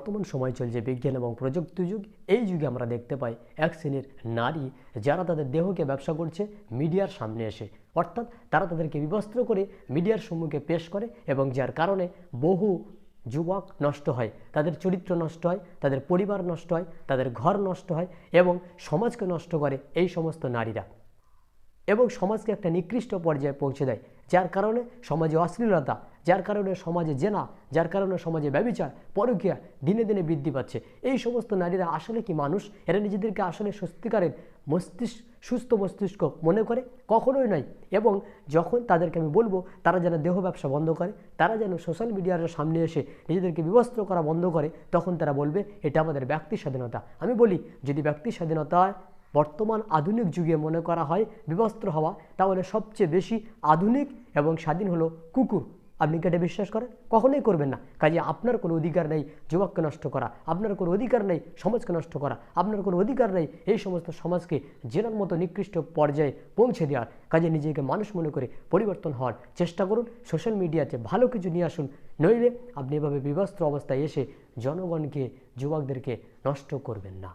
বর্তমান সময় চলছে বিজ্ঞান এবং প্রযুক্তি যুগ। এই যুগে আমরা দেখতে পাই এক শ্রেণীর নারী যারা তাদের দেহকে ব্যবসা করছে মিডিয়ার সামনে এসে, অর্থাৎ তারা তাদেরকে বিবস্ত্র করে মিডিয়ার সম্মুখে পেশ করে এবং যার কারণে বহু যুবক নষ্ট হয়, তাদের চরিত্র নষ্ট হয়, তাদের পরিবার নষ্ট হয়, তাদের ঘর নষ্ট হয় এবং সমাজকে নষ্ট করে এই সমস্ত নারীরা, এবং সমাজকে একটা নিকৃষ্ট পর্যায়ে পৌঁছে দেয়, যার কারণে সমাজে অশ্লীলতা, যার কারণে সমাজে জেনা, যার কারণে সমাজে ব্যভিচার, পরকীয়া দিনে দিনে বৃদ্ধি পাচ্ছে। এই সমস্ত নারীরা আসলে কি মানুষ? এরা নিজেদেরকে আসলে সত্যিকারের সুস্থ মস্তিষ্ক মনে করে? কখনোই নয়। এবং যখন তাদেরকে আমি বলবো তারা যেন দেহ ব্যবসা বন্ধ করে, তারা যেন সোশ্যাল মিডিয়ার সামনে এসে নিজেদেরকে বিবস্ত্র করা বন্ধ করে, তখন তারা বলবে এটা আমাদের ব্যক্তি স্বাধীনতা। আমি বলি, যদি ব্যক্তি স্বাধীনতা বর্তমান আধুনিক যুগে মনে করা হয় বিবস্ত্র হওয়া, তাহলে সবচেয়ে বেশি আধুনিক এবং স্বাধীন হলো কুকুর। আপনি কি এটা বিশ্বাস করেন? কখনোই করবেন না। কাজে আপনার কোনো অধিকার নেই যুবককে নষ্ট করা, আপনার কোনো অধিকার নেই সমাজকে নষ্ট করা, আপনার কোনো অধিকার নেই এই সমস্ত সমাজকে জেনার মতো নিকৃষ্ট পর্যায়ে পৌঁছে দেওয়ার। কাজে নিজেকে মানুষ মনে করে পরিবর্তন হওয়ার চেষ্টা করুন, সোশ্যাল মিডিয়াতে ভালো কিছু নিয়ে আসুন, নইলে আপনি এভাবে বিবস্ত্র অবস্থায় এসে জনগণকে, যুবকদেরকে নষ্ট করবেন না।